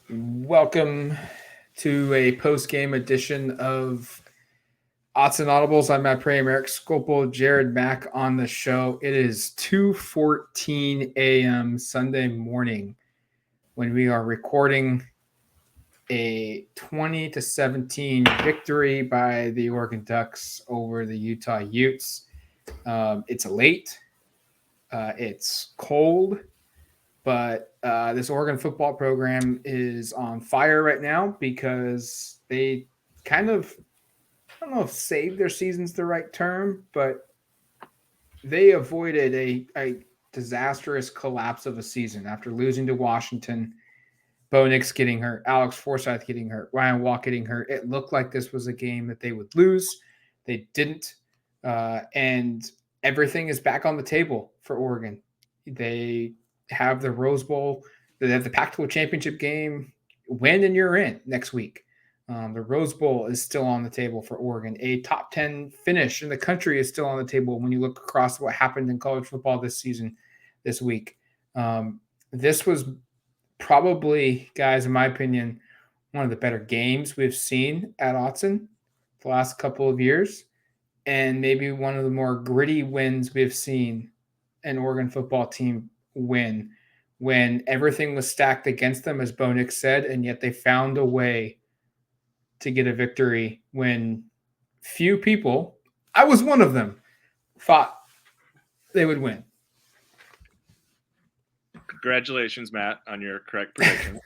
Welcome to a post-game edition of Odds and Audibles. I'm Matt Prame, Eric Scopel, Jared Mack on the show. It is 2:14 a.m. Sunday morning when we are recording a 20-17 victory by the Oregon Ducks over the Utah Utes. It's late. It's cold. But this Oregon football program is on fire right now because they kind of, I don't know if saved their season's the right term, but they avoided a disastrous collapse of a season after losing to Washington. Bo Nix getting hurt, Alex Forsyth getting hurt, Ryan Walk getting hurt. It looked like this was a game that they would lose. They didn't. And everything is back on the table for Oregon. They have the Rose Bowl, they have the Pac-12 Championship Game. Win and you're in next week. The Rose Bowl is still on the table for Oregon. A top 10 finish in the country is still on the table when you look across what happened in college football this season, this week. This was probably, guys, in my opinion, one of the better games we've seen at Autzen the last couple of years, and maybe one of the more gritty wins we've seen an Oregon football team win when everything was stacked against them, as Bo Nix said, and yet they found a way to get a victory when few people, I was one of them, thought they would win. Congratulations, Matt, on your correct prediction.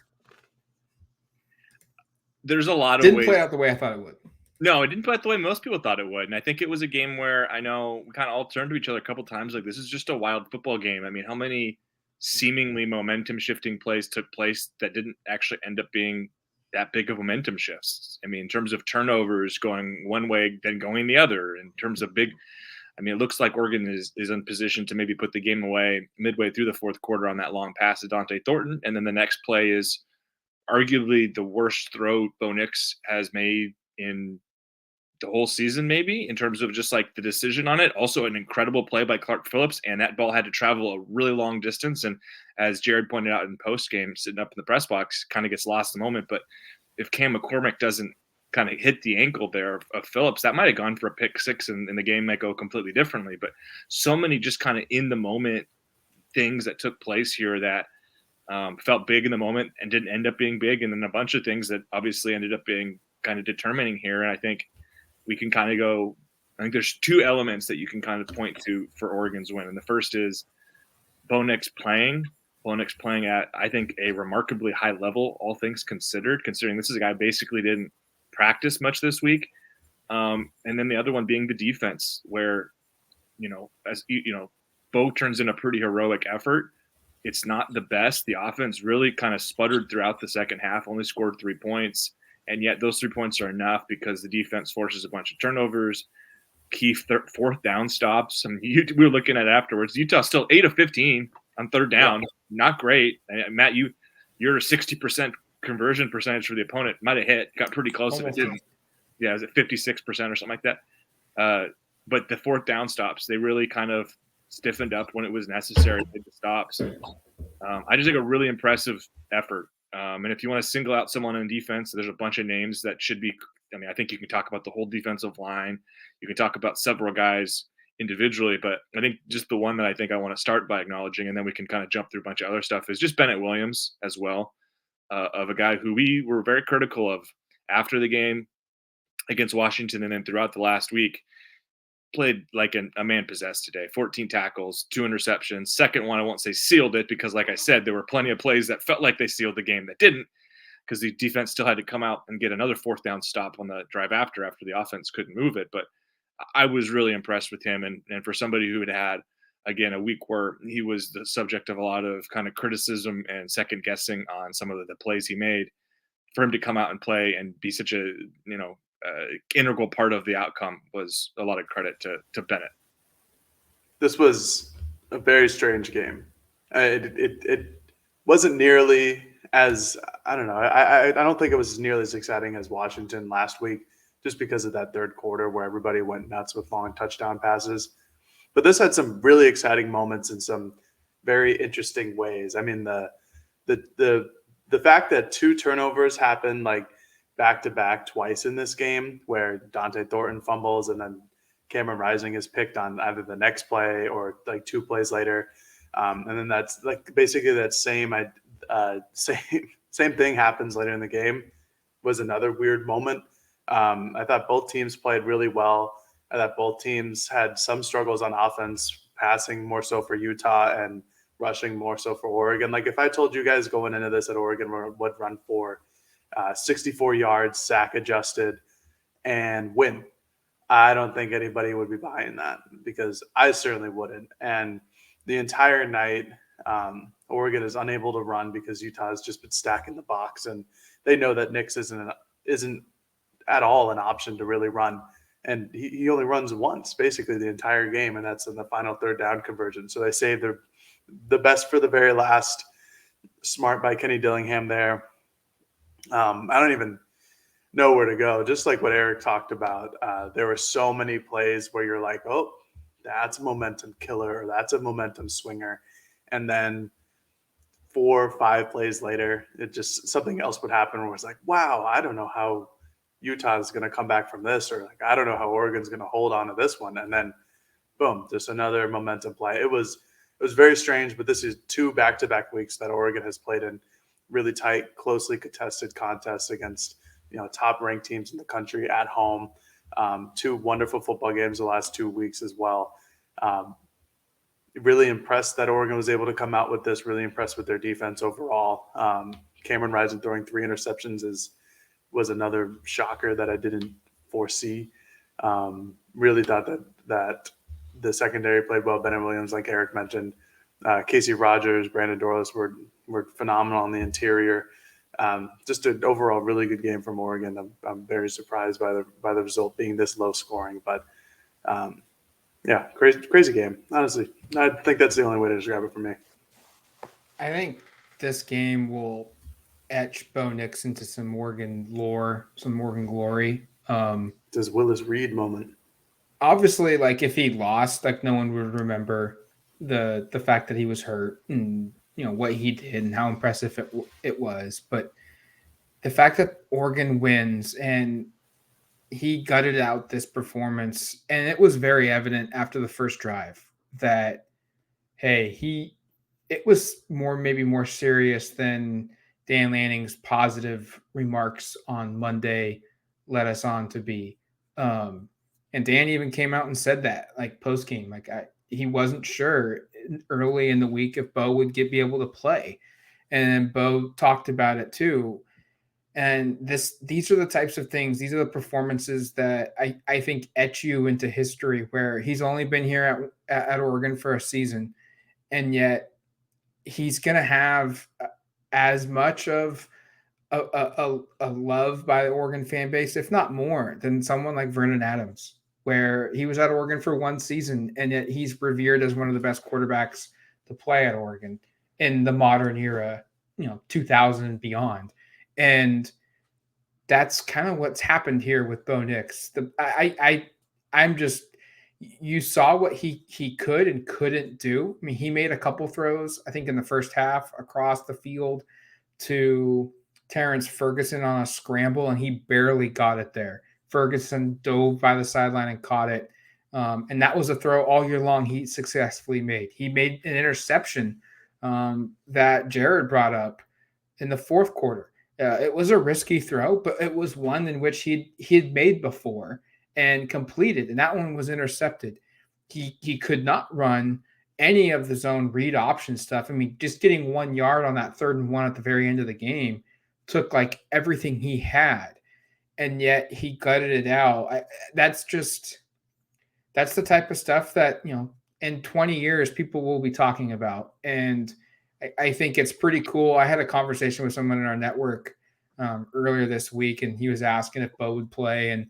There's a lot of Didn't ways. play out the way I thought it would. No, it didn't play out the way most people thought it would. And I think it was a game where I know we kind of all turned to each other a couple times like, this is just a wild football game. I mean, how many seemingly momentum-shifting plays took place that didn't actually end up being that big of momentum shifts? I mean, in terms of turnovers going one way, then going the other. In terms of big – I mean, it looks like Oregon is in position to maybe put the game away midway through the fourth quarter on that long pass to Dante Thornton. And then the next play is arguably the worst throw Bo Nix has made in the whole season, maybe, in terms of just like the decision on it. Also an incredible play by Clark Phillips, and that ball had to travel a really long distance. And as Jared pointed out in post game, sitting up in the press box, kind of gets lost in the moment. But if Cam McCormick doesn't kind of hit the ankle there of Phillips, that might have gone for a pick six, and the game might go completely differently. But so many just kind of in the moment things that took place here that felt big in the moment and didn't end up being big. And then a bunch of things that obviously ended up being kind of determining here. And I think we can kind of go, I think there's two elements that you can kind of point to for Oregon's win. And the first is Bo Nix playing at, I think, a remarkably high level, all things considered, considering this is a guy who basically didn't practice much this week. And then the other one being the defense, where, Bo turns in a pretty heroic effort. It's not the best. The offense really kind of sputtered throughout the second half, only scored 3 points. And yet those 3 points are enough because the defense forces a bunch of turnovers, key fourth down stops. I mean, we were looking at it afterwards. Utah still 8 of 15 on third down. Yeah. Not great. And Matt, you're a 60% conversion percentage for the opponent. Might have hit. Got pretty close if it didn't. Yeah, is it 56% or something like that? But the fourth down stops, they really kind of stiffened up when it was necessary to make the stops. I just think a really impressive effort. And if you want to single out someone on defense, there's a bunch of names that should be – I mean, I think you can talk about the whole defensive line. You can talk about several guys individually, but I think just the one that I think I want to start by acknowledging, and then we can kind of jump through a bunch of other stuff, is just Bennett Williams as well, of a guy who we were very critical of after the game against Washington and then throughout the last week. Played like a man possessed today. 14 tackles, 2 interceptions. Second one, I won't say sealed it because, like I said, there were plenty of plays that felt like they sealed the game that didn't, because the defense still had to come out and get another fourth down stop on the drive after the offense couldn't move it. But I was really impressed with him. And for somebody who had, again, a week where he was the subject of a lot of kind of criticism and second guessing on some of the plays he made, for him to come out and play and be such a, integral part of the outcome was a lot of credit to Bennett. This was a very strange game. It wasn't nearly as, I don't know, I don't think it was nearly as exciting as Washington last week, just because of that third quarter where everybody went nuts with long touchdown passes. But this had some really exciting moments in some very interesting ways. I mean, the the fact that 2 turnovers happened like back to back twice in this game, where Dante Thornton fumbles and then Cameron Rising is picked on either the next play or like 2 plays later, and then that's like basically that same thing happens later in the game, was another weird moment. I thought both teams played really well. I thought both teams had some struggles on offense, passing more so for Utah and rushing more so for Oregon. Like if I told you guys going into this that Oregon would run for 64 yards, sack adjusted, and win, I don't think anybody would be buying that, because I certainly wouldn't. And the entire night, Oregon is unable to run because Utah has just been stacking the box, and they know that Nix isn't at all an option to really run. And he only runs once basically the entire game, and that's in the final third down conversion. So they saved the best for the very last. Smart by Kenny Dillingham there. I don't even know where to go. Just like what Eric talked about, there were so many plays where you're like, oh, that's a momentum killer, or that's a momentum swinger. And then 4 or 5 plays later, it just something else would happen where it's like, wow, I don't know how Utah is going to come back from this, or like, I don't know how Oregon's going to hold on to this one. And then boom, just another momentum play. It was very strange, but this is 2 back-to-back weeks that Oregon has played in really tight, closely contested contests against, top-ranked teams in the country at home. 2 wonderful football games the last 2 weeks as well. Really impressed that Oregon was able to come out with this. Really impressed with their defense overall. Cameron Rising throwing 3 interceptions was another shocker that I didn't foresee. Really thought that the secondary played well. Bennett Williams, like Eric mentioned, Casey Rogers, Brandon Dorlus were phenomenal on the interior. Just an overall really good game from Oregon. I'm very surprised by the result being this low scoring, but yeah, crazy game. Honestly, I think that's the only way to describe it for me. I think this game will etch Bo Nix into some Oregon lore, some Oregon glory. This Willis Reed moment. Obviously, like if he lost, like no one would remember the fact that he was hurt and what he did and how impressive it was. But the fact that Oregon wins and he gutted out this performance, and it was very evident after the first drive that, hey, it was maybe more serious than Dan Lanning's positive remarks on Monday led us on to be. And Dan even came out and said that, like post-game, like he wasn't sure early in the week if Bo would be able to play. And Bo talked about it too. And these are the types of things, these are the performances that I think etch you into history, where he's only been here at Oregon for a season, and yet he's going to have as much of a love by the Oregon fan base, if not more, than someone like Vernon Adams, where he was at Oregon for 1 season, and yet he's revered as one of the best quarterbacks to play at Oregon in the modern era, 2000 and beyond. And that's kind of what's happened here with Bo Nix. I'm just, you saw what he could and couldn't do. I mean, he made a couple throws, I think, in the first half across the field to Terrence Ferguson on a scramble, and he barely got it there. Ferguson dove by the sideline and caught it. And that was a throw all year long he successfully made. He made an interception that Jared brought up in the fourth quarter. It was a risky throw, but it was one in which he had made before and completed, and that one was intercepted. He could not run any of the zone read option stuff. I mean, just getting 1 yard on that 3rd and 1 at the very end of the game took like everything he had, and yet he gutted it out. That's the type of stuff that, in 20 years people will be talking about. And I think it's pretty cool. I had a conversation with someone in our network earlier this week, and he was asking if Bo would play, and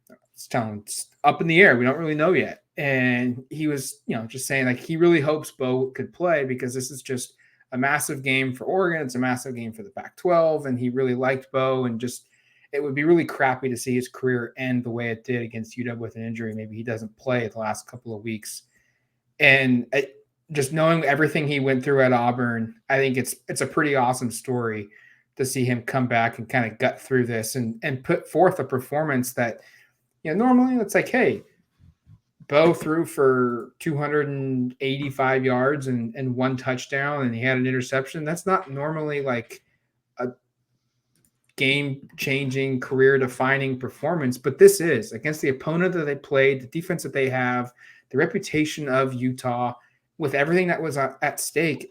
I was telling him it's up in the air. We don't really know yet. And he was, just saying like he really hopes Bo could play because this is just a massive game for Oregon. It's a massive game for the Pac-12, and he really liked Bo, and just it would be really crappy to see his career end the way it did against UW with an injury. Maybe he doesn't play the last couple of weeks. And just knowing everything he went through at Auburn, I think it's a pretty awesome story to see him come back and kind of gut through this and put forth a performance that, normally it's like, hey, Bo threw for 285 yards and one touchdown, and he had an interception. That's not normally like a game-changing, career-defining performance, but this is against the opponent that they played, the defense that they have, the reputation of Utah, with everything that was at stake.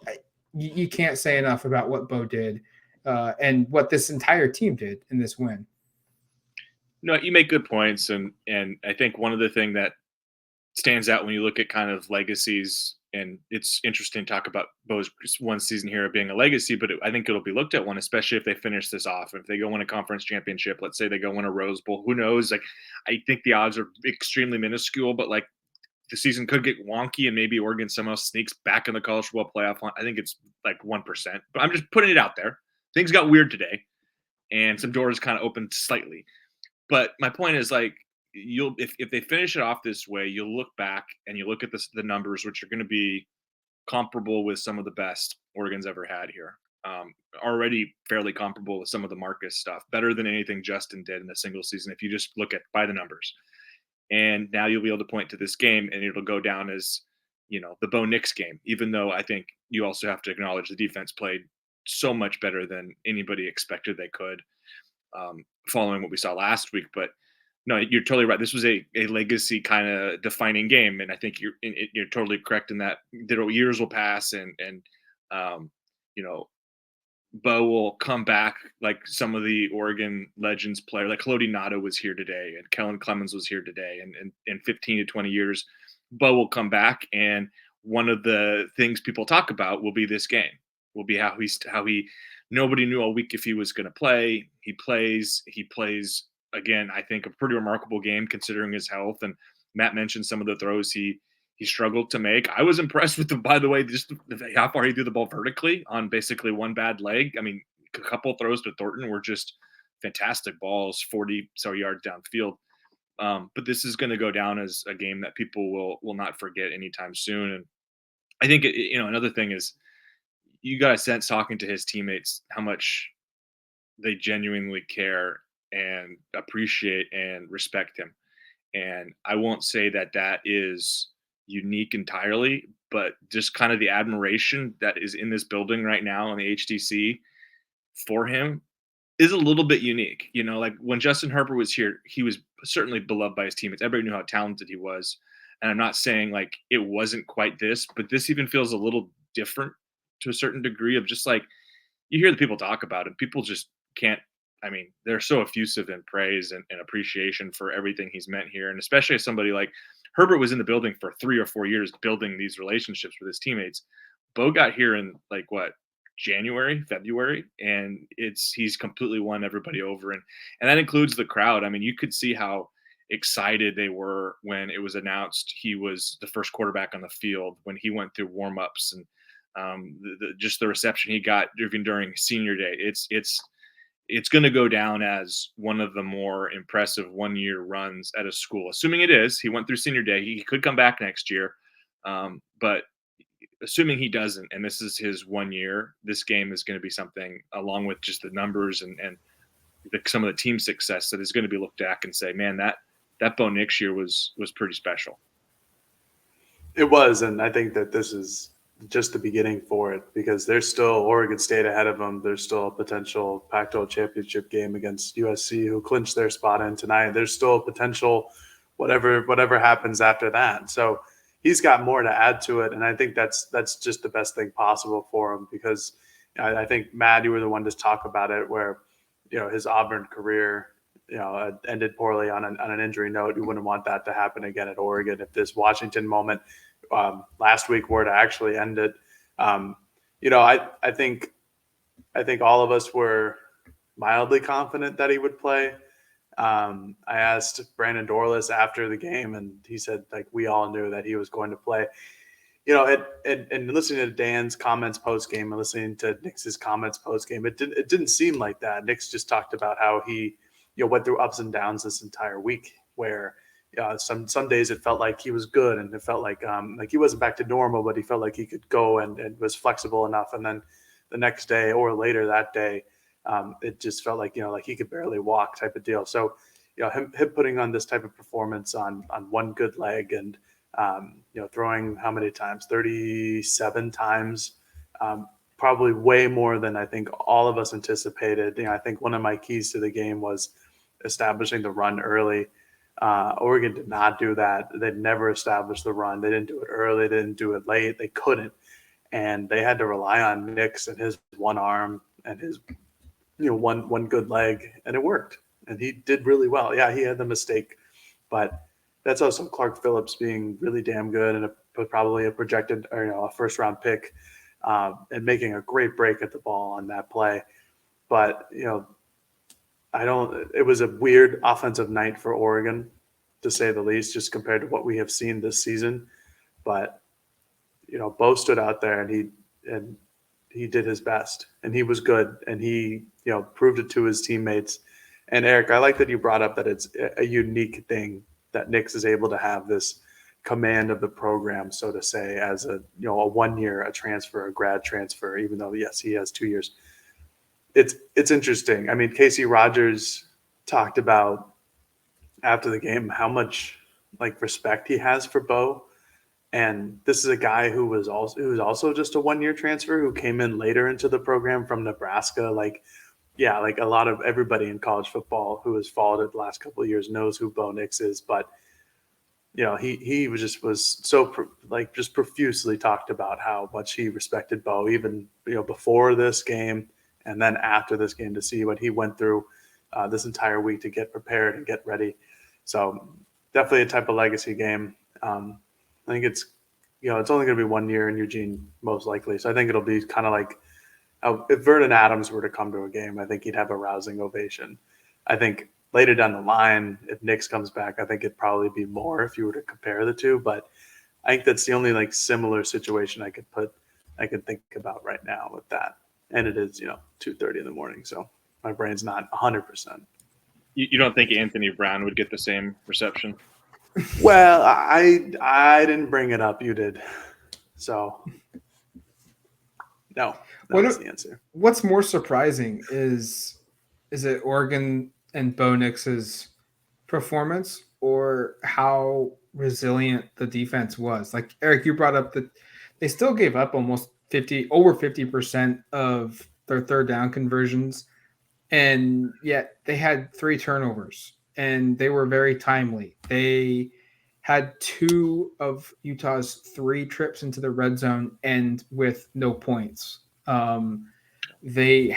You can't say enough about what Bo did and what this entire team did in this win. No, you make good points, and I think one of the things that stands out when you look at kind of legacies, and it's interesting to talk about Bo's one season here being a legacy, but I think it'll be looked at one, especially if they finish this off. If they go win a conference championship, let's say they go win a Rose Bowl, who knows? Like, I think the odds are extremely minuscule, but like the season could get wonky and maybe Oregon somehow sneaks back in the college football playoff. I think it's like 1%, but I'm just putting it out there. Things got weird today and some doors kind of opened slightly. But my point is, like, if they finish it off this way, you'll look back and you look at the numbers, which are going to be comparable with some of the best Oregon's ever had here. Already fairly comparable with some of the Marcus stuff, better than anything Justin did in a single season if you just look at by the numbers. And now you'll be able to point to this game and it'll go down as, the Bo Nix game, even though I think you also have to acknowledge the defense played so much better than anybody expected they could, following what we saw last week. But no, you're totally right. This was a legacy kind of defining game, and I think you're totally correct in that. Years will pass, and Bo will come back like some of the Oregon legends player, like Haloti Ngata was here today, and Kellen Clemens was here today, and in 15 to 20 years, Bo will come back, and one of the things people talk about will be this game. Will be how he nobody knew all week if he was going to play. He plays. Again, I think a pretty remarkable game considering his health. And Matt mentioned some of the throws he struggled to make. I was impressed with them, by the way, just how far he threw the ball vertically on basically one bad leg. I mean, a couple throws to Thornton were just fantastic balls, 40 yards downfield. But this is going to go down as a game that people will not forget anytime soon. And I think, another thing is you got a sense talking to his teammates how much they genuinely care and appreciate and respect him. And I won't say that is unique entirely, but just kind of the admiration that is in this building right now in the HTC for him is a little bit unique. Like when Justin Herbert was here, he was certainly beloved by his teammates. Everybody knew how talented he was. And I'm not saying like it wasn't quite this, but this even feels a little different to a certain degree of just like, you hear the people talk about it. People just can't. I mean, they're so effusive in praise and appreciation for everything he's meant here. And especially as somebody like Herbert was in the building for 3 or 4 years, building these relationships with his teammates. Bo got here in January, February, and he's completely won everybody over. And that includes the crowd. I mean, you could see how excited they were when it was announced he was the first quarterback on the field, when he went through warmups and just the reception he got even during senior day. It's going to go down as one of the more impressive 1-year runs at a school. Assuming it is, he went through senior day. He could come back next year. But assuming he doesn't, and this is his 1 year, this game is going to be something, along with just the numbers and some of the team success, that is going to be looked back and say, man, that Bo Nix year was pretty special. It was, and I think that this is just the beginning for it, because there's still Oregon State ahead of them. There's still a potential Pac-12 Championship game against USC, who clinched their spot in tonight. There's still a potential whatever happens after that. So he's got more to add to it, and I think that's just the best thing possible for him, because I think, Matt, you were the one to talk about it, where his Auburn career ended poorly on an injury note. You wouldn't want that to happen again at Oregon. If this Washington moment last week were to actually end it, I think all of us were mildly confident that he would play. I asked Brandon Dorlus after the game, and he said, like, we all knew that he was going to play. And listening to Dan's comments post game and listening to Nix's comments post game, it didn't seem like that. Nix just talked about how he went through ups and downs this entire week, where some days it felt like he was good, and it felt like he wasn't back to normal, but he felt like he could go and was flexible enough. And then the next day or later that day, It just felt like, like he could barely walk type of deal. So, him putting on this type of performance on one good leg and, throwing how many times? 37 times, probably way more than I think all of us anticipated. I think one of my keys to the game was establishing the run early. Oregon did not do that. They never established the run. They didn't do it early. They didn't do it late. They couldn't. And they had to rely on Nix and his one arm and his, one good leg, and it worked. And he did really well. Yeah, he had the mistake, but that's also Clark Phillips being really damn good and probably a projected or a first round pick, and making a great break at the ball on that play. But it was a weird offensive night for Oregon, to say the least, just compared to what we have seen this season. But Bo stood out there and he did his best, and he was good, and he proved it to his teammates. And Eric, I like that you brought up that it's a unique thing that Nix is able to have this command of the program, so to say, as a 1 year, a transfer, a grad transfer, even though yes, he has 2 years. It's interesting. I mean, Casey Rogers talked about after the game how much respect he has for Bo. And this is a guy who was also just a 1 year transfer who came in later into the program from Nebraska. A lot of everybody in college football who has followed it the last couple of years knows who Bo Nix is. But he was just profusely talked about how much he respected Bo, even before this game and then after this game, to see what he went through this entire week to get prepared and get ready. So definitely a type of legacy game. I think it's only going to be 1 year in Eugene, most likely. So I think it'll be kind of like if Vernon Adams were to come to a game, I think he'd have a rousing ovation. I think later down the line, if Nix comes back, I think it'd probably be more if you were to compare the two. But I think that's the only similar situation I could think about right now with that. And it is 2:30 in the morning, so my brain's not 100%. You don't think Anthony Brown would get the same reception? Well, I didn't bring it up. You did. So, no, that's the answer. What's more surprising is it Oregon and Bo Nix's performance or how resilient the defense was? Like, Eric, you brought up that they still gave up almost over 50% of their third down conversions, and yet they had 3 turnovers. And they were very timely. They had 2 of Utah's 3 trips into the red zone and with no points. They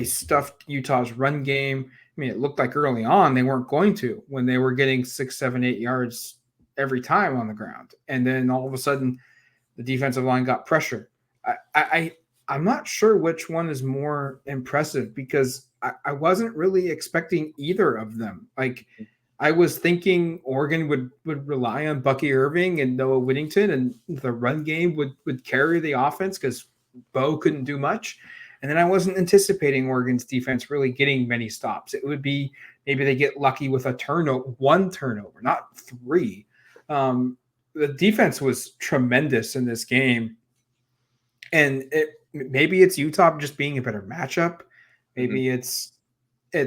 stuffed Utah's run game. I mean, it looked like early on they weren't going to, when they were getting 6, 7, 8 yards every time on the ground. And then all of a sudden the defensive line got pressure. I'm not sure which one is more impressive, because I wasn't really expecting either of them. I was thinking Oregon would rely on Bucky Irving and Noah Whittington, and the run game would carry the offense because Bo couldn't do much. And then I wasn't anticipating Oregon's defense really getting many stops. It would be maybe they get lucky with one turnover, not 3. The defense was tremendous in this game. And maybe it's Utah just being a better matchup. Maybe it's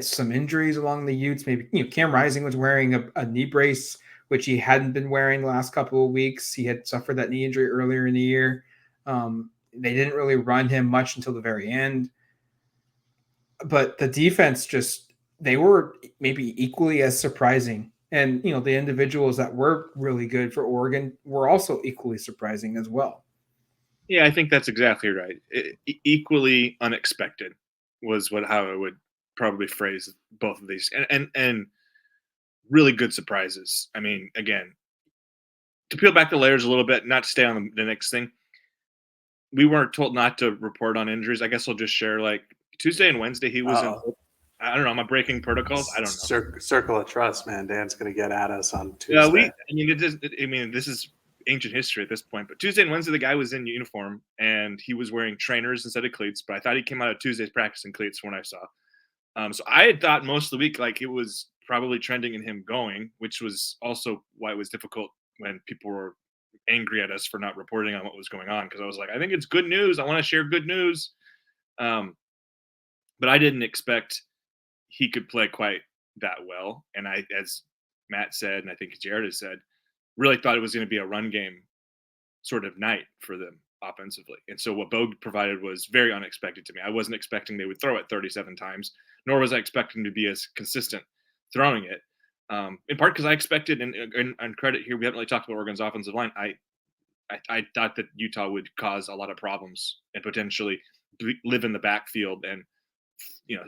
some injuries along the Utes. Maybe Cam Rising was wearing a knee brace, which he hadn't been wearing the last couple of weeks. He had suffered that knee injury earlier in the year. They didn't really run him much until the very end. But the defense they were maybe equally as surprising. And, the individuals that were really good for Oregon were also equally surprising as well. Yeah, I think that's exactly right. Equally unexpected was how I would probably phrase both of these, and really good surprises. I mean, again, to peel back the layers a little bit, not to stay on the next thing. We weren't told not to report on injuries. I guess I'll just share Tuesday and Wednesday he was in. I don't know. Am I breaking protocols? I don't know. Circle of trust, man. Dan's going to get at us on Tuesday. Yeah, this is ancient history at this point. But Tuesday and Wednesday, the guy was in uniform and he was wearing trainers instead of cleats. But I thought he came out of Tuesday's practice in cleats when I saw. So I had thought most of the week it was probably trending in him going, which was also why it was difficult when people were angry at us for not reporting on what was going on. Because I was like, I think it's good news. I want to share good news. But but I didn't expect he could play quite that well. And I, as Matt said, and I think Jared has said, really thought it was going to be a run game sort of night for them offensively. And so what Bogue provided was very unexpected to me. I wasn't expecting they would throw it 37 times, nor was I expecting to be as consistent throwing it. In part because I expected, and credit here, we haven't really talked about Oregon's offensive line. I thought that Utah would cause a lot of problems and potentially live in the backfield and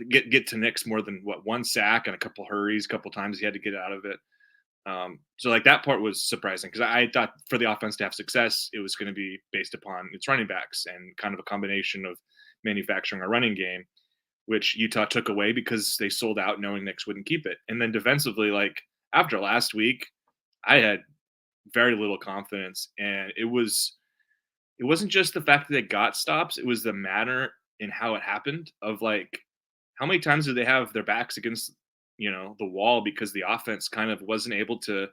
get to Nix more than one sack and a couple hurries, a couple times he had to get out of it. So like that part was surprising because I thought for the offense to have success, it was going to be based upon its running backs and kind of a combination of manufacturing a running game, which Utah took away because they sold out knowing Nix wouldn't keep it. And then defensively, like after last week, I had very little confidence, and it wasn't just the fact that they got stops, it was the manner in how it happened of like how many times did they have their backs against the wall because the offense kind of wasn't able to.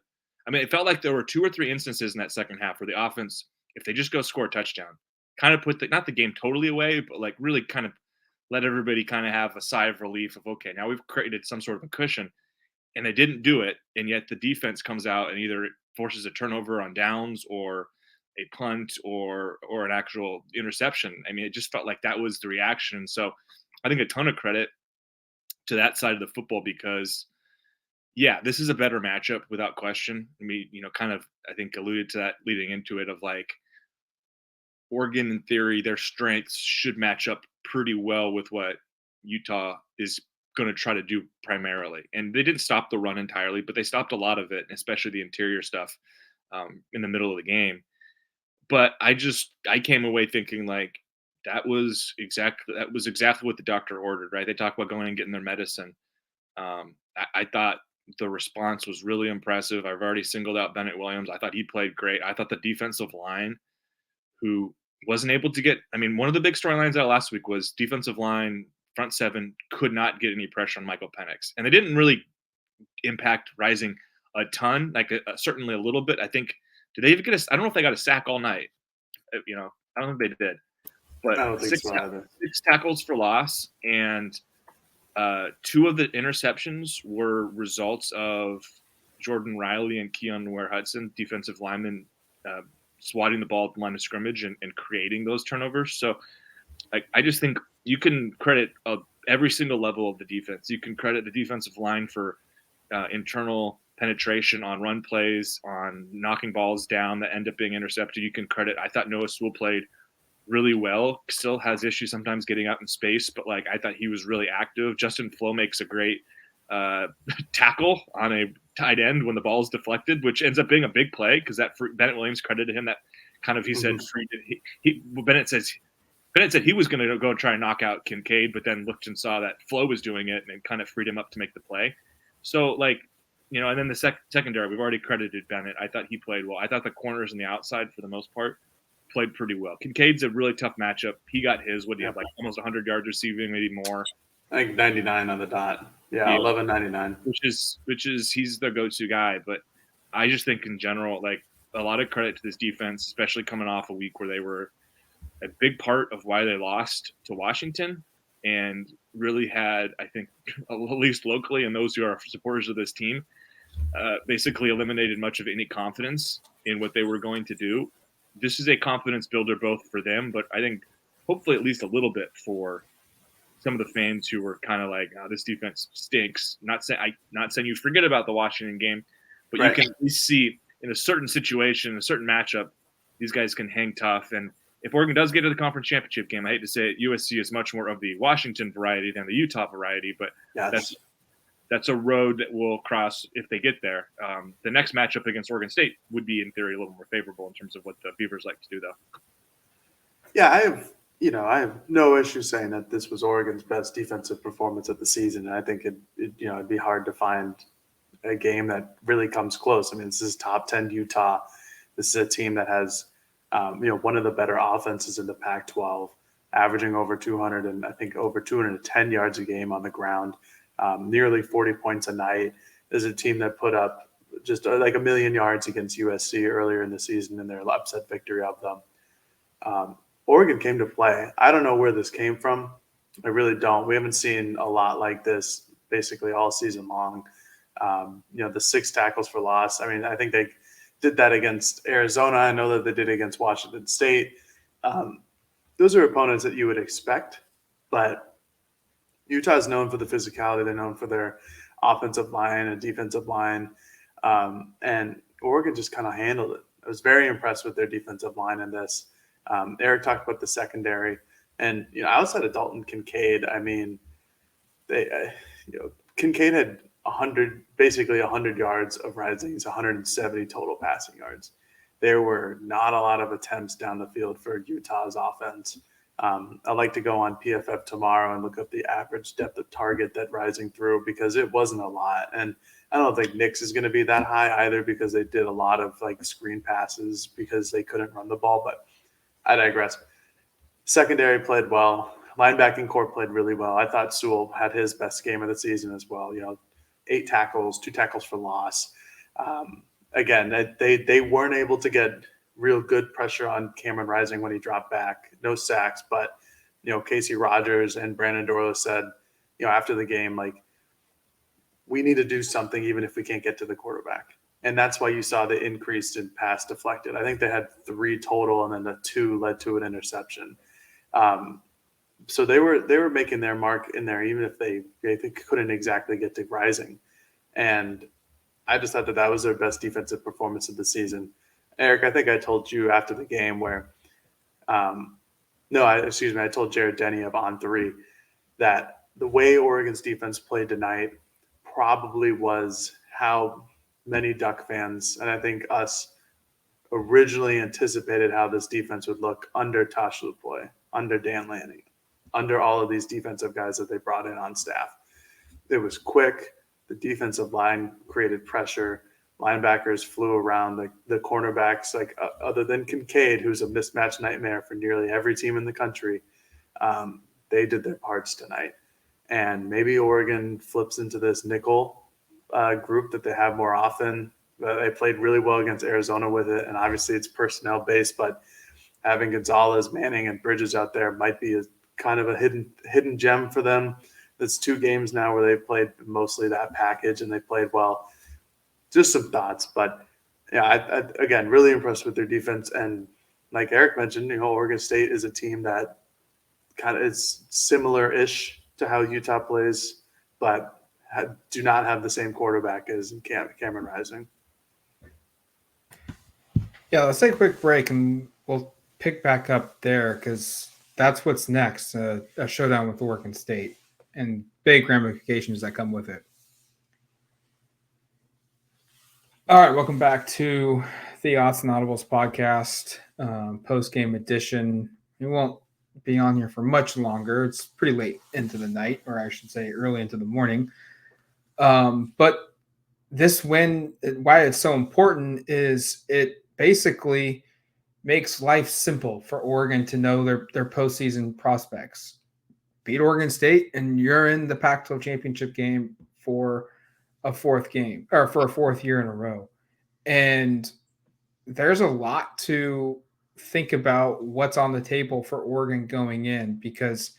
I mean, it felt like there were 2 or 3 instances in that second half where the offense, if they just go score a touchdown, kind of put not the game totally away, but like really kind of let everybody kind of have a sigh of relief of, okay, now we've created some sort of a cushion, and they didn't do it. And yet the defense comes out and either forces a turnover on downs or a punt or an actual interception. I mean, it just felt like that was the reaction. So I think a ton of credit to that side of the football because, yeah, this is a better matchup without question. I mean, kind of, I think alluded to that leading into it of like Oregon, in theory, their strengths should match up pretty well with what Utah is going to try to do primarily. And they didn't stop the run entirely, but they stopped a lot of it, especially the interior stuff in the middle of the game. But I came away thinking like that was exactly what the doctor ordered, right? They talk about going and getting their medicine. I thought the response was really impressive. I've already singled out Bennett Williams. I thought he played great. I thought the defensive line, who wasn't able to get, I mean, one of the big storylines out last week was defensive line, front seven, could not get any pressure on Michael Penix. And they didn't really impact Rising a ton, like certainly a little bit. I think, did they even get I don't know if they got a sack all night. I don't think they did. But I don't think so either. 6 tackles for loss, and 2 of the interceptions were results of Jordan Riley and Keon Ware-Hudson, defensive linemen, swatting the ball at the line of scrimmage and creating those turnovers. So I just think you can credit every single level of the defense. You can credit the defensive line for internal penetration on run plays, on knocking balls down that end up being intercepted. You can credit, I thought Noah Sewell played really well, still has issues sometimes getting out in space, but like I thought he was really active. Justin Flo makes a great tackle on a tight end when the ball is deflected, which ends up being a big play because that Bennett Williams credited him that kind of, he said, Bennett said he was going to go and try and knock out Kincaid, but then looked and saw that Flo was doing it and it kind of freed him up to make the play. So like, and then the secondary, we've already credited Bennett. I thought he played well. I thought the corners and the outside for the most part played pretty well. Kincaid's a really tough matchup. He got his, what do you have, like almost 100 yards receiving, maybe more. I think 99 on the dot. Yeah, 11.99. Which is he's the go-to guy. But I just think in general, like a lot of credit to this defense, especially coming off a week where they were a big part of why they lost to Washington, and really had, I think, at least locally, and those who are supporters of this team, basically eliminated much of any confidence in what they were going to do. This is a confidence builder both for them, but I think hopefully at least a little bit for some of the fans who were kind of like, oh, this defense stinks. Not saying you forget about the Washington game, but right. You can at least see in a certain situation, a certain matchup, these guys can hang tough. And if Oregon does get to the conference championship game, I hate to say it, USC is much more of the Washington variety than the Utah variety, but that's a road that we'll cross if they get there. The next matchup against Oregon State would be, in theory, a little more favorable in terms of what the Beavers like to do, though. Yeah, I have no issue saying that this was Oregon's best defensive performance of the season. And I think it'd be hard to find a game that really comes close. I mean, this is top 10 Utah. This is a team that has, one of the better offenses in the Pac-12, averaging over 200 and I think over 210 yards a game on the ground. Nearly 40 points a night. Is a team that put up just like 1 million yards against USC earlier in the season in their upset victory of them. Oregon came to play. I don't know where this came from. I really don't. We haven't seen a lot like this basically all season long. The 6 tackles for loss. I mean, I think they did that against Arizona. I know that they did against Washington State. Those are opponents that you would expect, but Utah is known for the physicality. They're known for their offensive line and defensive line. And Oregon just kind of handled it. I was very impressed with their defensive line in this. Eric talked about the secondary. And, outside of Dalton Kincaid, I mean, Kincaid had 100 yards of Rising's, 170 total passing yards. There were not a lot of attempts down the field for Utah's offense. I like to go on PFF tomorrow and look up the average depth of target that Rising threw because it wasn't a lot. And I don't think Nick's is going to be that high either because they did a lot of screen passes because they couldn't run the ball. But I digress. Secondary played well. Linebacking core played really well. I thought Sewell had his best game of the season as well. 8 tackles, 2 tackles for loss. Again, they weren't able to get real good pressure on Cameron Rising when he dropped back. No sacks, but Casey Rogers and Brandon Dorla said, after the game, we need to do something even if we can't get to the quarterback. And that's why you saw the increase in pass deflected. I think they had 3 total, and then the 2 led to an interception. So they were making their mark in there, even if they couldn't exactly get to Rising. And I just thought that was their best defensive performance of the season. Eric, I think I told you after the game where I told Jared Denny of On 3 that the way Oregon's defense played tonight probably was how many Duck fans, and I think us, originally anticipated how this defense would look under Tosh Lupoy, under Dan Lanning, under all of these defensive guys that they brought in on staff. It was quick. The defensive line created pressure. Linebackers flew around. The cornerbacks, other than Kincaid, who's a mismatch nightmare for nearly every team in the country, they did their parts tonight. And maybe Oregon flips into this nickel group that they have more often. They played really well against Arizona with it, and obviously it's personnel-based, but having Gonzalez, Manning, and Bridges out there might be kind of a hidden gem for them. It's 2 games now where they've played mostly that package, and they played well. Just some thoughts, but I again, really impressed with their defense. And like Eric mentioned, Oregon State is a team that kind of is similar-ish to how Utah plays, but do not have the same quarterback as Cameron Rising. Yeah, let's take a quick break and we'll pick back up there because that's what's next, a showdown with Oregon State and big ramifications that come with it. All right, welcome back to the Utes and Audibles podcast, post-game edition. We won't be on here for much longer. It's pretty late into the night, or I should say early into the morning. But this win, why it's so important is it basically makes life simple for Oregon to know their postseason prospects. Beat Oregon State, and you're in the Pac-12 Championship Game for a 4th year in a row. And there's a lot to think about what's on the table for Oregon going in because,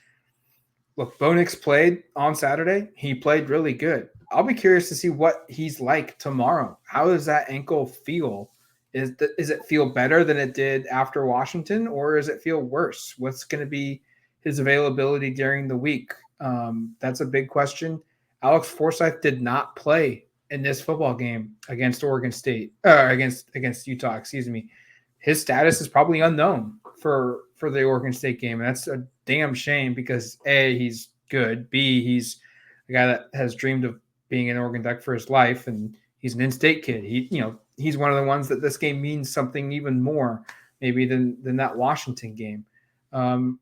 look, Bo Nix played on Saturday. He played really good. I'll be curious to see what he's like tomorrow. How does that ankle feel? Is it feel better than it did after Washington, or does it feel worse? What's going to be his availability during the week? That's a big question. Alex Forsyth did not play in this football game against Oregon State, against Utah, excuse me. His status is probably unknown for the Oregon State game. And that's a damn shame because A, he's good. B, he's a guy that has dreamed of being an Oregon Duck for his life. And he's an in-state kid. He's one of the ones that this game means something even more maybe than that Washington game.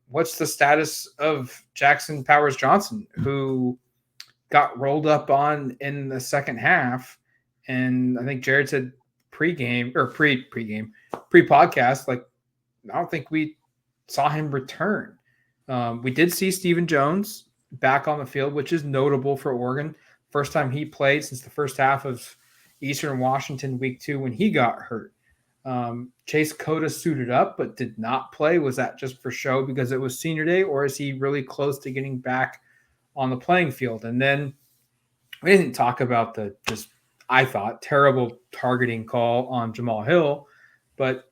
What's the status of Jackson Powers Johnson, who got rolled up on in the second half? And I think Jared said pre-podcast, I don't think we saw him return. We did see Stephen Jones back on the field, which is notable for Oregon. First time he played since the first half of Eastern Washington week 2 when he got hurt. Chase Cota suited up but did not play. Was that just for show because it was senior day, or is he really close to getting back on the playing field? And then we didn't talk about the I thought, terrible targeting call on Jamal Hill, but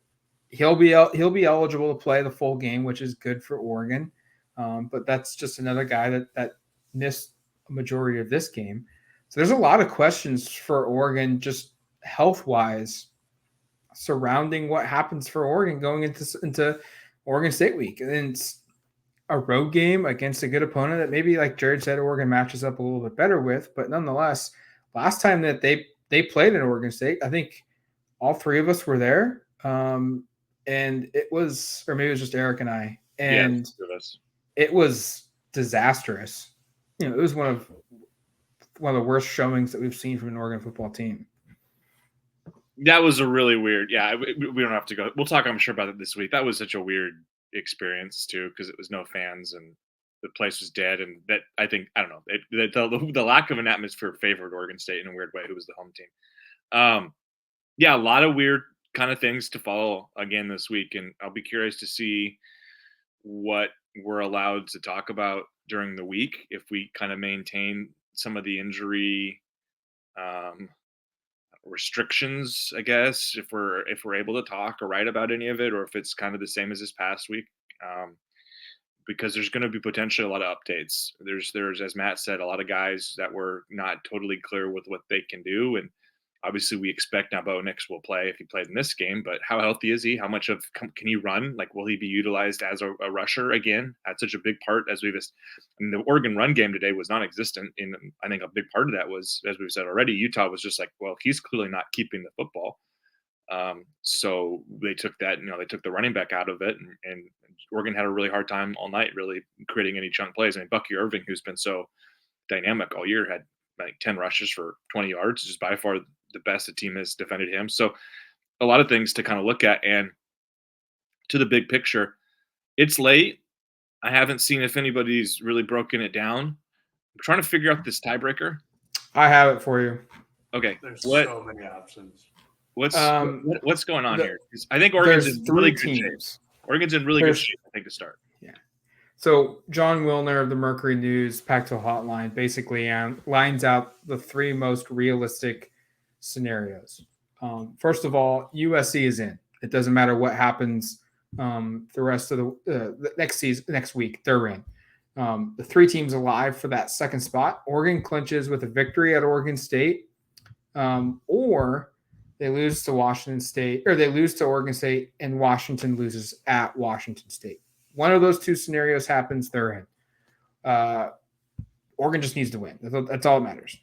he'll be eligible to play the full game, which is good for Oregon. But that's just another guy that missed a majority of this game. So there's a lot of questions for Oregon just health-wise surrounding what happens for Oregon going into Oregon State week. And it's a road game against a good opponent that maybe, like Jared said, Oregon matches up a little bit better with. But nonetheless, last time that they played in Oregon State, I think all three of us were there. And it was, or maybe it was just Eric and I. And it was disastrous. It was one of the worst showings that we've seen from an Oregon football team. That was a really weird. Yeah, we don't have to go. We'll talk, I'm sure, about it this week. That was such a weird experience too, because it was no fans and the place was dead. And that, I think, I don't know, the lack of an atmosphere favored Oregon State in a weird way, who was the home team. Yeah, a lot of weird kind of things to follow again this week, and I'll be curious to see what we're allowed to talk about during the week if we kind of maintain some of the injury restrictions, I guess, if we're able to talk or write about any of it, or if it's kind of the same as this past week, because there's going to be potentially a lot of updates. There's, as Matt said, a lot of guys that were not totally clear with what they can do, and obviously we expect now Bo Nix will play if he played in this game, but how healthy is he? How much of can he run? Like, will he be utilized as a rusher again? That's such a big part, as we've. I mean, the Oregon run game today was non-existent. And I think a big part of that was, as we've said already, Utah was just like, well, he's clearly not keeping the football. So they took that, they took the running back out of it, and Oregon had a really hard time all night, really creating any chunk plays. I mean, Bucky Irving, who's been so dynamic all year, had like 10 rushes for 20 yards, just by far the best the team has defended him. So a lot of things to kind of look at. And to the big picture, it's late. I haven't seen if anybody's really broken it down. I'm trying to figure out this tiebreaker. I have it for you. Okay. There's so many options. What's going on here? I think Oregon's in really good shape. Oregon's in really good shape, I think, to start. Yeah. So John Wilner of the Mercury News Pac-12 Hotline basically lines out the three most realistic scenarios. First of all, USC is in. It doesn't matter what happens the rest of the next week. They're in. The three teams alive for that second spot. Oregon clinches with a victory at Oregon State, or they lose to Washington State, or they lose to Oregon State, and Washington loses at Washington State. One of those two scenarios happens, they're in. Oregon just needs to win. That's all that matters.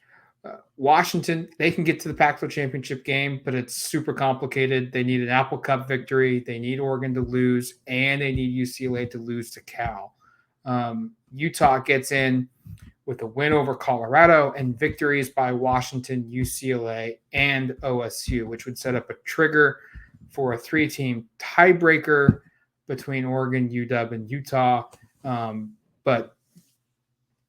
Washington, they can get to the Pac-12 Championship game, but it's super complicated. They need an Apple Cup victory. They need Oregon to lose, and they need UCLA to lose to Cal. Utah gets in with a win over Colorado and victories by Washington, UCLA, and OSU, which would set up a trigger for a three-team tiebreaker between Oregon, UW, and Utah. But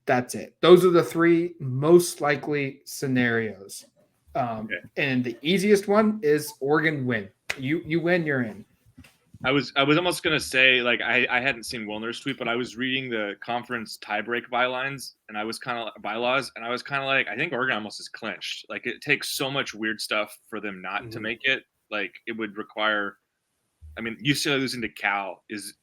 that's it. Those are the three most likely scenarios. And the easiest one is Oregon win. You win, you're in. I was almost going to say, like, I hadn't seen Wilner's tweet, but I was reading the conference tiebreak bylines, and I was kind of bylaws, and I was kind of like, I think Oregon almost is clinched. Like, it takes so much weird stuff for them not to make it. Like, it would require. I mean, UCLA losing to Cal is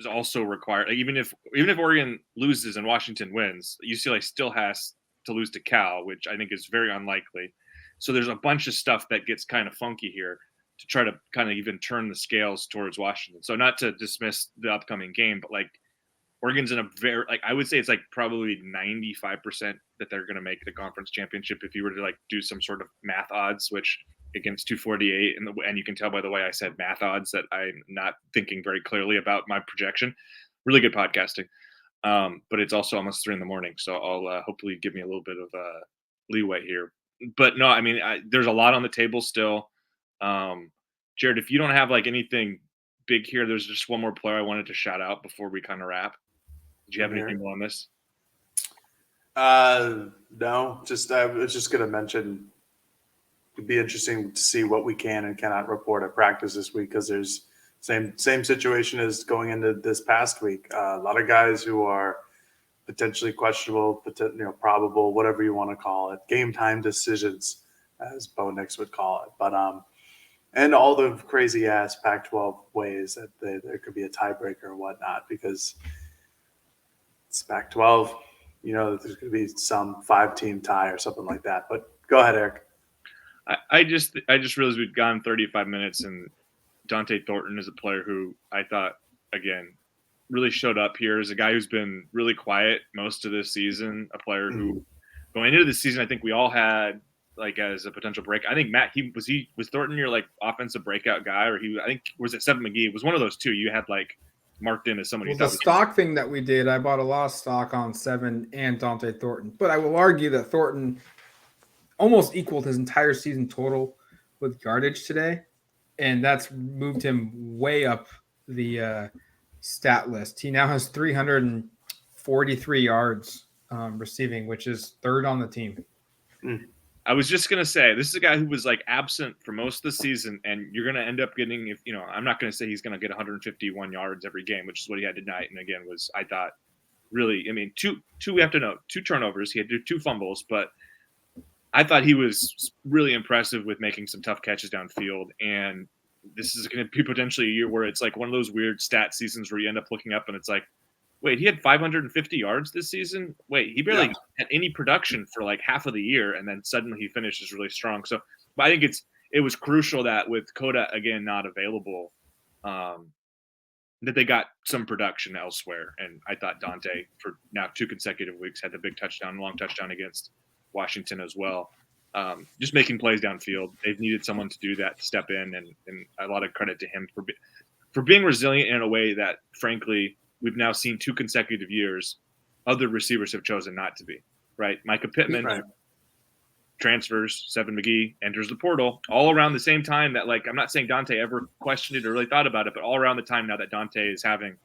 also required. Like, even if Oregon loses and Washington wins, UCLA still has to lose to Cal, which I think is very unlikely. So there's a bunch of stuff that gets kind of funky here to try to kind of even turn the scales towards Washington. So not to dismiss the upcoming game, but like Oregon's in a very, like, I would say it's like probably 95% that they're going to make the conference championship if you were to like do some sort of math odds, which against 248, and you can tell by the way I said math odds that I'm not thinking very clearly about my projection. Really good podcasting, but it's also almost 3 a.m, so I'll hopefully give me a little bit of leeway here. But no, I mean, there's a lot on the table still. Jared, if you don't have like anything big here, there's just one more player I wanted to shout out before we kind of wrap. Did you have anything more on this? No, I was just going to mention it'd be interesting to see what we can and cannot report at practice this week, because there's same situation as going into this past week. A lot of guys who are potentially questionable, probable, whatever you want to call it, game time decisions, as Bo Nix would call it. But and all the crazy ass Pac-12 ways that there could be a tiebreaker or whatnot, because it's Pac-12. There's going to be some 5-team tie or something like that. But go ahead, Eric. I just realized we'd gone 35 minutes, and Dante Thornton is a player who I thought, again, really showed up here as a guy who's been really quiet most of this season, a player who going into the season, I think we all had like as a potential break. I think Matt, was Thornton your like offensive breakout guy, or I think was it Seven McGee? It was one of those two you had like marked in as somebody. Well, the stock thing that we did, I bought a lot of stock on Seven and Dante Thornton, but I will argue that Thornton almost equaled his entire season total with yardage today, and that's moved him way up the stat list. He now has 343 yards receiving, which is third on the team. I was just going to say, this is a guy who was like absent for most of the season, and you're going to end up getting, I'm not going to say he's going to get 151 yards every game, which is what he had tonight. And again, I thought really, we have to note, 2 turnovers. He had 2 fumbles, but I thought he was really impressive with making some tough catches downfield. And this is going to be potentially a year where it's like one of those weird stat seasons where you end up looking up and it's like, wait, he had 550 yards this season? Wait, he barely had any production for like half of the year, and then suddenly he finishes really strong. So, but I think it was crucial that with Coda again not available, that they got some production elsewhere. And I thought Dante for now 2 consecutive weeks had the big long touchdown against Washington as well. Just making plays downfield. They've needed someone to do that, to step in, and a lot of credit to him for being resilient in a way that, frankly, we've now seen 2 consecutive years other receivers have chosen not to be. Right, Micah Pittman transfers, Seven McGee enters the portal, all around the same time that, like, I'm not saying Dante ever questioned it or really thought about it, but all around the time now that Dante is having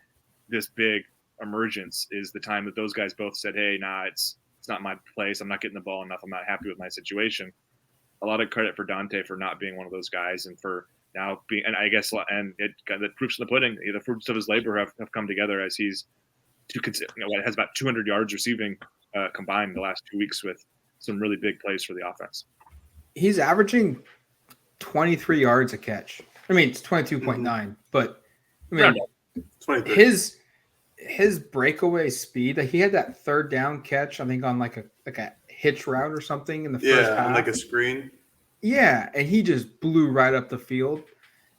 this big emergence is the time that those guys both said, hey, nah, it's not my place. I'm not getting the ball enough. I'm not happy with my situation. A lot of credit for Dante for not being one of those guys, and for now being, and I guess, and it the proofs in the pudding, the fruits of his labor have come together as he's has about 200 yards receiving combined in the last 2 weeks with some really big plays for the offense. He's averaging 23 yards a catch. I mean, it's 22.9, but I mean, his breakaway speed, like he had that third down catch, I think on like a hitch route or something in the first half. Like a screen. Yeah, and he just blew right up the field.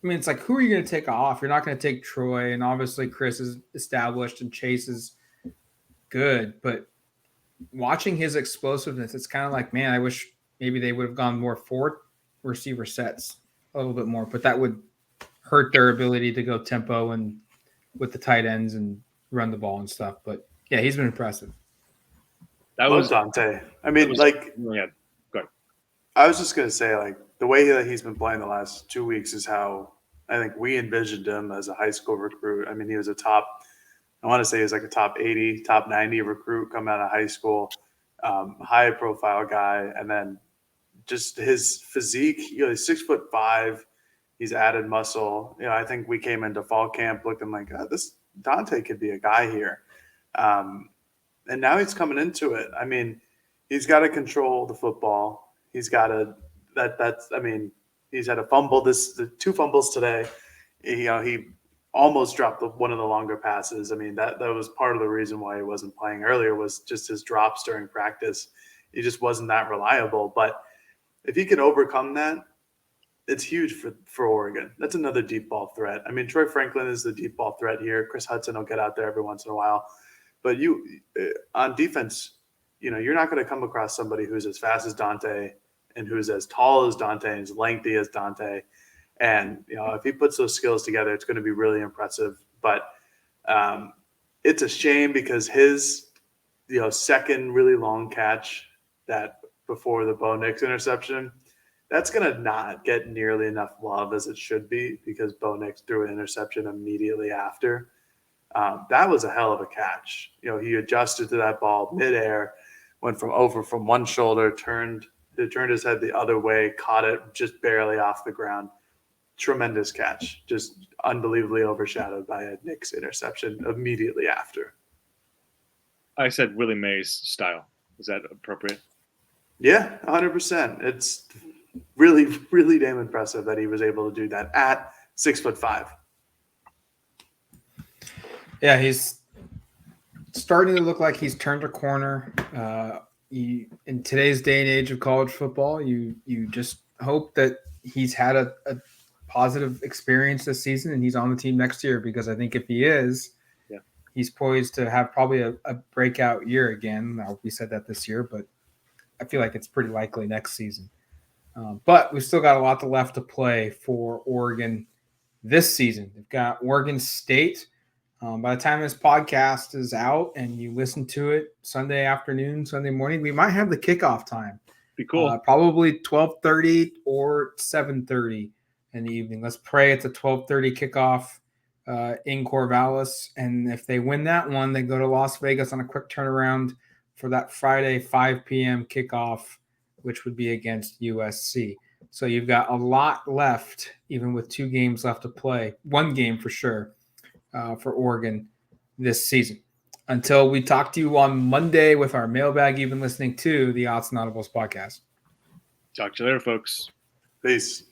I mean, it's like, who are you going to take off? You're not going to take Troy, and obviously Chris is established and Chase is good, but watching his explosiveness, it's kind of like, man, I wish maybe they would have gone more 4 receiver sets a little bit more, but that would hurt their ability to go tempo and with the tight ends and run the ball and stuff. But yeah, he's been impressive. That was Dante. I mean, go ahead. I was just going to say, like, the way that he's been playing the last 2 weeks is how I think we envisioned him as a high school recruit. I mean, he was a top 80, top 90 recruit coming out of high school, high profile guy. And then just his physique, he's 6'5". He's added muscle. I think we came into fall camp looking like, this Dante could be a guy here. And now he's coming into it. I mean, he's got to control the football. He's got to he's had a fumble. The 2 fumbles today. He almost dropped one of the longer passes. I mean, that was part of the reason why he wasn't playing earlier, was just his drops during practice. He just wasn't that reliable. But if he can overcome that, it's huge for Oregon. That's another deep ball threat. I mean, Troy Franklin is the deep ball threat here. Chris Hudson will get out there every once in a while. But on defense, you're not going to come across somebody who's as fast as Dante and who's as tall as Dante and as lengthy as Dante. And, if he puts those skills together, it's going to be really impressive. But it's a shame because his, second really long catch that before the Bo Nix interception, that's going to not get nearly enough love as it should be, because Bo Nix threw an interception immediately after. That was a hell of a catch. He adjusted to that ball midair, went from one shoulder, turned turned his head the other way, caught it just barely off the ground. Tremendous catch, just unbelievably overshadowed by a Knicks interception immediately after. I said Willie Mays style. Is that appropriate? Yeah, 100%. It's really, really damn impressive that he was able to do that at 6'5". Yeah, he's starting to look like he's turned a corner. In today's day and age of college football, you just hope that he's had a positive experience this season and he's on the team next year, because I think if he is, he's poised to have probably a breakout year again. Now, we said that this year, but I feel like it's pretty likely next season. But we've still got a lot left to play for Oregon this season. They've got Oregon State. By the time this podcast is out and you listen to it Sunday afternoon, Sunday morning, we might have the kickoff time. Be cool. Probably 12:30 or 7:30 in the evening. Let's pray it's a 12:30 kickoff in Corvallis. And if they win that one, they go to Las Vegas on a quick turnaround for that Friday 5 p.m. kickoff, which would be against USC. So you've got a lot left, even with 2 games left to play. 1 game for sure. For Oregon this season. Until we talk to you on Monday with our mailbag, you've been listening to the Odds and Audibles podcast. Talk to you later, folks. Peace.